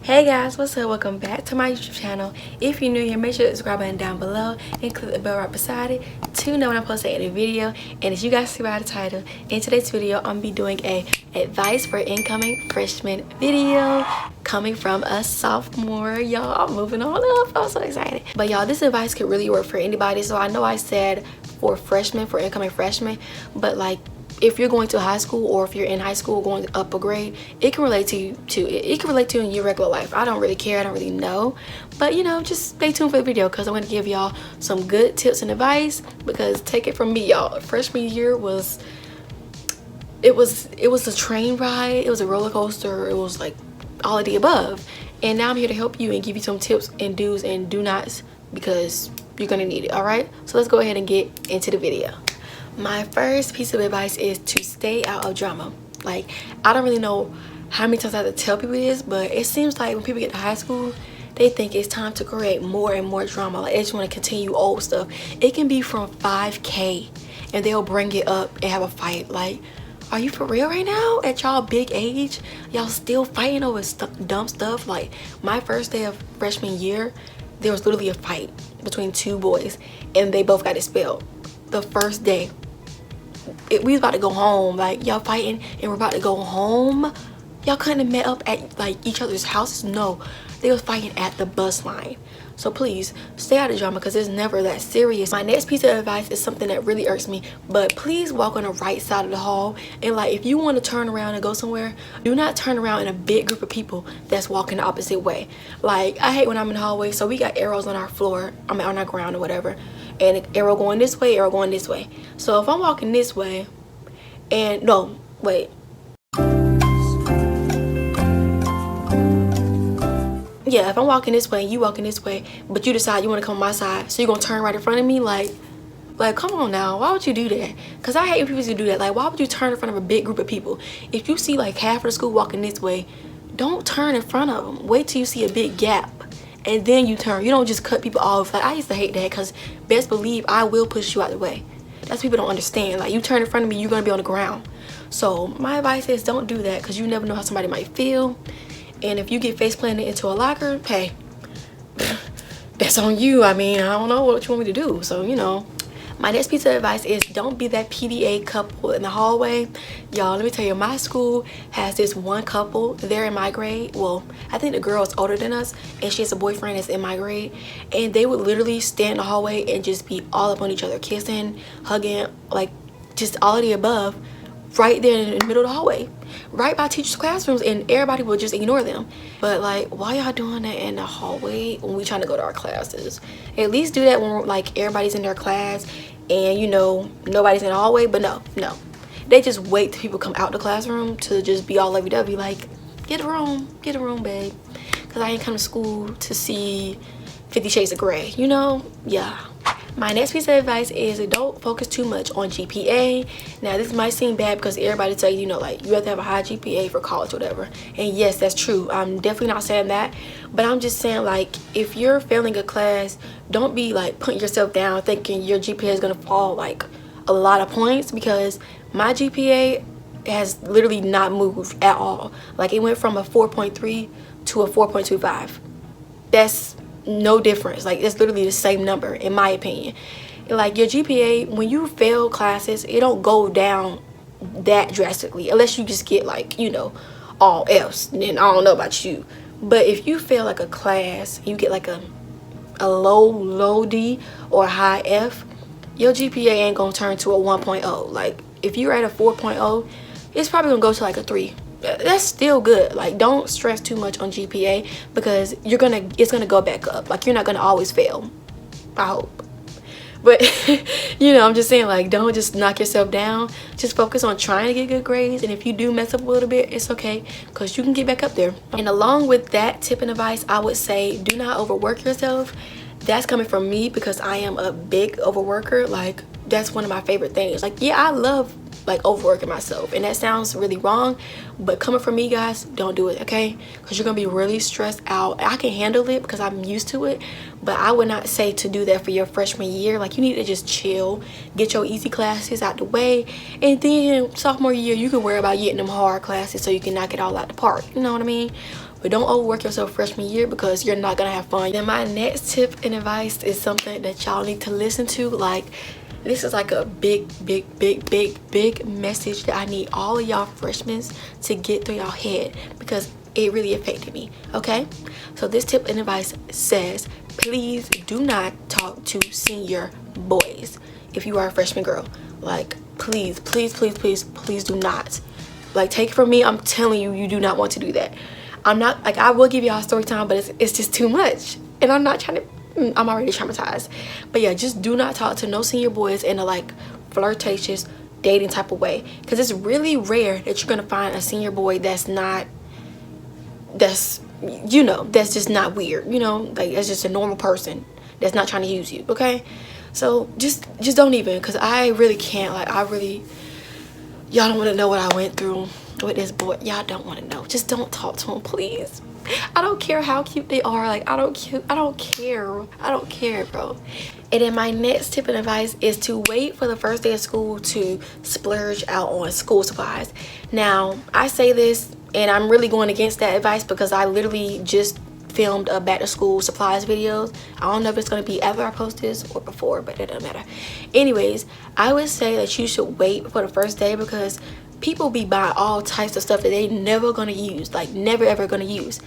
Hey guys, what's up? Welcome back to my YouTube channel. If you're new here, make sure to subscribe button down below and click the bell right beside it to know when I post a new video. And as you guys see by the title, in today's video, I'm gonna be doing a advice for incoming freshman video coming from a sophomore. Y'all, I'm moving on up. I'm so excited. But y'all, this advice could really work for anybody. So I know I said for freshmen, for incoming freshmen, but like if you're going to high school or if you're in high school going up a grade, it can relate to you too. It can relate to you in your regular life. I don't really care. I don't really know. But you know, just stay tuned for the video because I'm going to give y'all some good tips and advice, because take it from me, y'all. Freshman year was a train ride. It was a roller coaster. It was like all of the above. And now I'm here to help you and give you some tips and do's and do nots, because you're going to need it. All right. So let's go ahead and get into the video. My first piece of advice is to stay out of drama. Like, I don't really know how many times I have to tell people this, but it seems like when people get to high school, they think it's time to create more and more drama. Like, they just want to continue old stuff. It can be from 5K and they'll bring it up and have a fight. Like, are you for real right now? At y'all big age, y'all still fighting over dumb stuff? Like, my first day of freshman year, there was literally a fight between two boys and they both got expelled the first day. We was about to go home, like y'all fighting and we're about to go home. Y'all couldn't have met up at like each other's houses. No, they was fighting at the bus line. So please stay out of drama, because it's never that serious. My next piece of advice is something that really irks me, but please walk on the right side of the hall. And like, if you want to turn around and go somewhere, do not turn around in a big group of people that's walking the opposite way. Like, I hate when I'm in the hallway, so we got arrows on our floor, I mean on our ground or whatever, and an arrow going this way, arrow going this way. So if I'm walking this way and no, wait. Yeah, if I'm walking this way and you walking this way, but you decide you want to come on my side, so you're gonna turn right in front of me? Like come on now, why would you do that? Because I hate when people do that. Like, why would you turn in front of a big group of people? If you see like half of the school walking this way, don't turn in front of them. Wait till you see a big gap and then you turn. You don't just cut people off. Like, I used to hate that, because best believe I will push you out the way. That's what people don't understand. Like, you turn in front of me, you're gonna be on the ground. So my advice is don't do that, because you never know how somebody might feel. And if you get face planted into a locker, hey, that's on you. I mean, I don't know what you want me to do. So, you know, my next piece of advice is don't be that PDA couple in the hallway. Y'all, let me tell you, my school has this one couple. They're in my grade. Well, I think the girl is older than us, and she has a boyfriend that's in my grade. And they would literally stand in the hallway and just be all up on each other, kissing, hugging, like just all of the above, right there in the middle of the hallway, right by teachers' classrooms, and everybody will just ignore them. But like, why y'all doing that in the hallway when we trying to go to our classes? At least do that when we're, like, everybody's in their class and you know nobody's in the hallway. But no, they just wait till people come out the classroom to just be all lovey-dovey, like, get a room, babe, because I ain't come to school to see 50 Shades of Grey, you know? Yeah. My next piece of advice is don't focus too much on GPA. Now, this might seem bad because everybody tell you, you know, like, you have to have a high GPA for college or whatever. And yes, that's true. I'm definitely not saying that. But I'm just saying, like, if you're failing a class, don't be, like, putting yourself down thinking your GPA is going to fall, like, a lot of points, because my GPA has literally not moved at all. Like, it went from a 4.3 to a 4.25. That's no difference. Like, it's literally the same number in my opinion. Like, your GPA, when you fail classes, it don't go down that drastically unless you just get, like, you know, all F's. Then I don't know about you, but if you fail like a class, you get like a low D or a high F, your GPA ain't gonna turn to a 1.0. Like, if you're at a 4.0, it's probably gonna go to like a 3. That's still good. Like, don't stress too much on GPA, because it's gonna go back up. Like, you're not gonna always fail, I hope. But you know, I'm just saying, like, don't just knock yourself down. Just focus on trying to get good grades, and if you do mess up a little bit, it's okay, because you can get back up there. And along with that tip and advice, I would say do not overwork yourself. That's coming from me, because I am a big overworker. Like, that's one of my favorite things. Like, yeah, I love like overworking myself, and that sounds really wrong, but coming from me, guys, don't do it, okay? Because you're gonna be really stressed out. I can handle it because I'm used to it, but I would not say to do that for your freshman year. Like, you need to just chill, get your easy classes out the way, and then sophomore year you can worry about getting them hard classes so you can knock it all out the park, you know what I mean? but don't overwork yourself freshman year because you're not gonna have fun. Then my next tip and advice is something that y'all need to listen to. Like, this is like a big message that I need all of y'all freshmen to get through y'all head, because it really affected me. Okay, so this tip and advice says, please do not talk to senior boys if you are a freshman girl. Like, please do not. Like, take it from me, I'm telling you, you do not want to do that. I'm not, like, I will give y'all a story time, but it's just too much, and I'm not trying to, I'm already traumatized. But yeah, just do not talk to no senior boys in a like flirtatious dating type of way, because it's really rare that you're gonna find a senior boy that's not, that's, you know, that's just not weird, you know, like that's just a normal person that's not trying to use you. Okay, so just don't even, because I really can't, like, y'all don't want to know what I went through with this boy. Y'all don't want to know. Just don't talk to him, please. I don't care how cute they are. Like, I don't care, bro. And then my next tip and advice is to wait for the first day of school to splurge out on school supplies. Now, I say this and I'm really going against that advice because I literally just filmed a back to school supplies videos. I don't know if it's going to be after I post this or before, but it doesn't matter. Anyways, I would say that you should wait for the first day, because people be buying all types of stuff that they never going to use, like never ever going to use.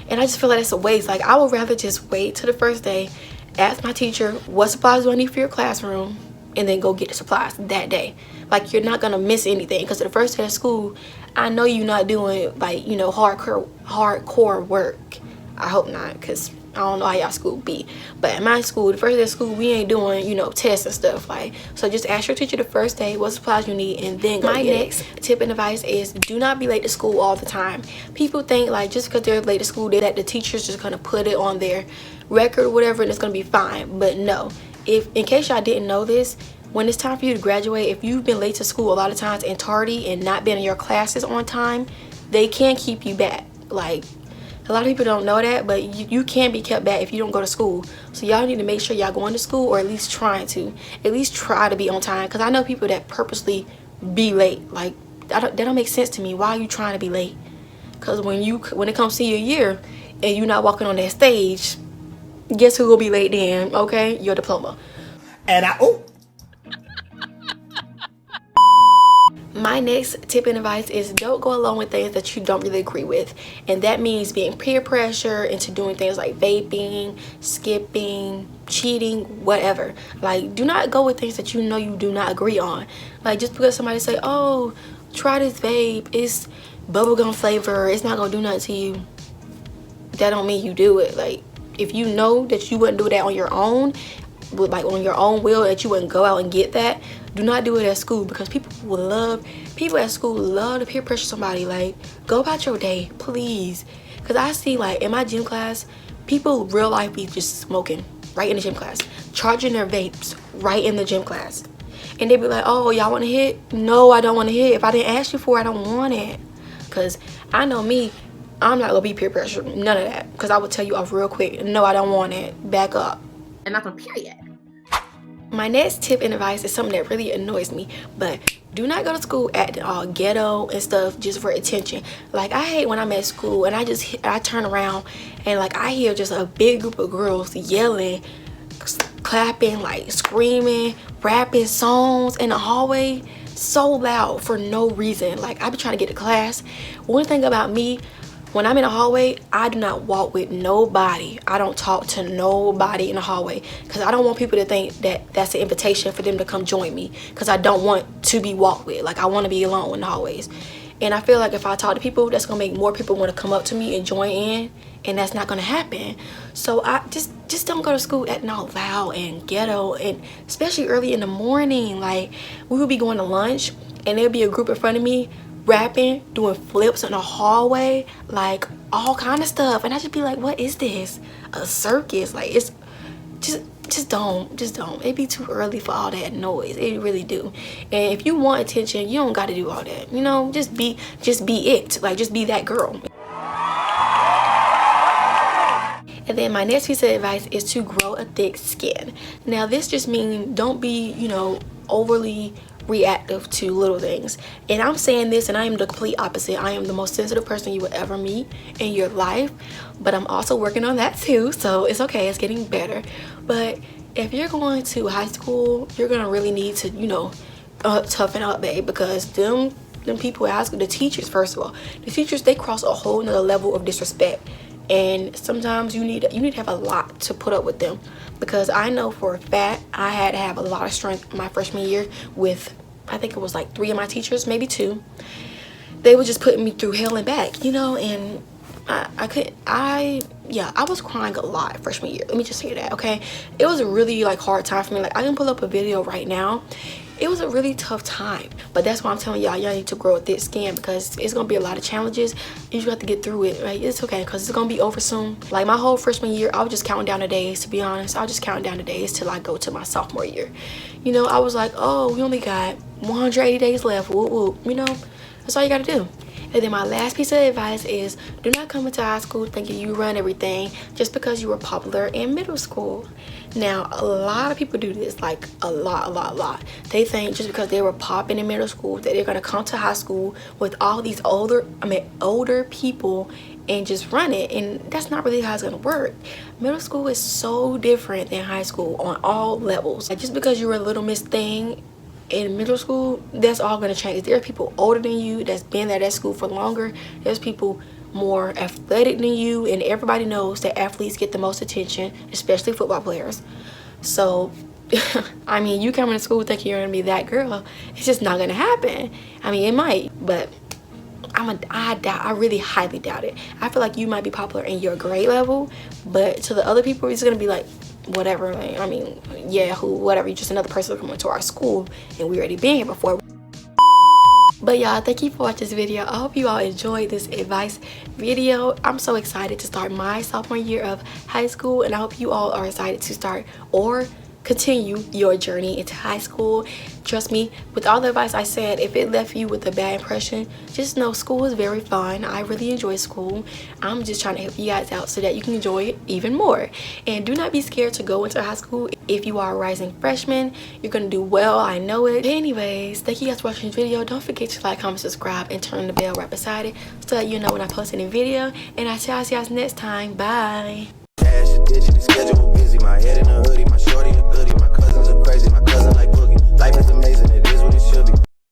And I just feel like that's a waste. Like, I would rather just wait till the first day, ask my teacher what supplies do I need for your classroom, and then go get the supplies that day. Like, you're not gonna miss anything, because the first day of school, I know you're not doing, like, you know, hardcore work. I hope not, because I don't know how y'all school be. But at my school, the first day of school, we ain't doing, you know, tests and stuff. Like, so just ask your teacher the first day what supplies you need, and then go get it. My next tip and advice is, do not be late to school all the time. People think, like, just because they're late to school, that the teacher's just gonna put it on their record or whatever, and it's gonna be fine. But no, if, in case y'all didn't know this, when it's time for you to graduate, if you've been late to school a lot of times and tardy and not been in your classes on time, they can keep you back. Like, a lot of people don't know that, but you can be kept back if you don't go to school. So y'all need to make sure y'all going to school, or at least trying to. At least try to be on time, because I know people that purposely be late. Like, that don't make sense to me. Why are you trying to be late? Because when it comes to your year and you're not walking on that stage, guess who will be late then? Okay, your diploma. And my next tip and advice is, don't go along with things that you don't really agree with. And that means being peer pressure into doing things like vaping, skipping, cheating, whatever. Like, do not go with things that you know you do not agree on. Like, just because somebody say, oh, try this vape, it's bubblegum flavor, it's not gonna do nothing to you, that don't mean you do it. Like, if you know that you wouldn't do that on your own, like on your own will, that you wouldn't go out and get that, do not do it at school, because people at school love to peer pressure somebody. Like, go about your day, please. Because I see, like, in my gym class, people real life be just smoking right in the gym class, charging their vapes right in the gym class, and they be like, oh, y'all want to hit? No, I don't want to hit. If I didn't ask you for it, I don't want it. Because I know me, I'm not gonna be peer pressure, none of that, because I will tell you off real quick, no, I don't want it, back up. And that's a period. My next tip and advice is something that really annoys me, but do not go to school acting all ghetto and stuff just for attention. Like, I hate when I'm at school and I turn around and, like, I hear just a big group of girls yelling, clapping, like screaming, rapping songs in the hallway so loud for no reason. Like, I be trying to get to class. One thing about me, when I'm in the hallway, I do not walk with nobody. I don't talk to nobody in the hallway, because I don't want people to think that that's an invitation for them to come join me, because I don't want to be walked with. Like, I want to be alone in the hallways. And I feel like if I talk to people, that's going to make more people want to come up to me and join in, and that's not going to happen. So I just don't go to school acting all loud and ghetto, and especially early in the morning. Like, we would be going to lunch and there'd be a group in front of me rapping, doing flips in the hallway, like all kind of stuff, and I just be like, what is this, a circus? Like, it's just don't it'd be too early for all that noise. It really do. And if you want attention, you don't got to do all that, you know. Just be it. Like, just be that girl. And then my next piece of advice is to grow a thick skin. Now, this just means don't be, you know, overly reactive to little things. And I'm saying this, and I am the complete opposite. I am the most sensitive person you will ever meet in your life, but I'm also working on that too, so it's okay, it's getting better. But if you're going to high school, you're gonna really need to, you know, toughen up, babe, because them people at high school, the teachers, first of all, the teachers, they cross a whole nother level of disrespect. And sometimes you need to have a lot to put up with them, because I know for a fact I had to have a lot of strength my freshman year with, I think it was like 3 of my teachers, maybe 2. They were just putting me through hell and back, you know. And I was crying a lot freshman year, let me just say that, okay? It was a really like hard time for me. Like, I can pull up a video right now. It was a really tough time, but that's why I'm telling y'all need to grow a thick skin, because it's gonna be a lot of challenges. You just have to get through it, right? It's okay, because it's gonna be over soon. Like, my whole freshman year, I was just counting down the days, to be honest. I was just counting down the days till I go to my sophomore year. You know, I was like, oh, we only got 180 days left, whoop whoop, you know. That's all you gotta do. And then my last piece of advice is, do not come into high school thinking you run everything just because you were popular in middle school. Now, a lot of people do this, like a lot. They think just because they were popping in middle school that they're gonna come to high school with all these older people and just run it, and that's not really how it's gonna work. Middle school is so different than high school on all levels. Like, just because you're a little Miss Thing in middle school, that's all gonna change. There are people older than you that's been at that school for longer. There's people more athletic than you, and everybody knows that athletes get the most attention, especially football players. So I mean, you coming to school thinking you're gonna be that girl, it's just not gonna happen. I mean, it might, but I really highly doubt it. I feel like you might be popular in your grade level, but to the other people, it's gonna be like, whatever. I mean, yeah, whatever. You're just another person coming to our school, and we already been here before. But y'all, thank you for watching this video. I hope you all enjoyed this advice video. I'm so excited to start my sophomore year of high school, and I hope you all are excited to start or continue your journey into high school. Trust me, with all the advice I said, if it left you with a bad impression, just know school is very fun. I really enjoy school. I'm just trying to help you guys out so that you can enjoy it even more. And do not be scared to go into high school. If you are a rising freshman, you're gonna do well, I know it. But anyways, thank you guys for watching this video. Don't forget to like, comment, subscribe, and turn the bell right beside it so that you know when I post any video. And I'll see you guys next time. Bye. Schedule busy, my head in a hoodie, my shorty a goodie, my cousins are crazy, my cousin like boogie. Life is amazing, it is what it should be.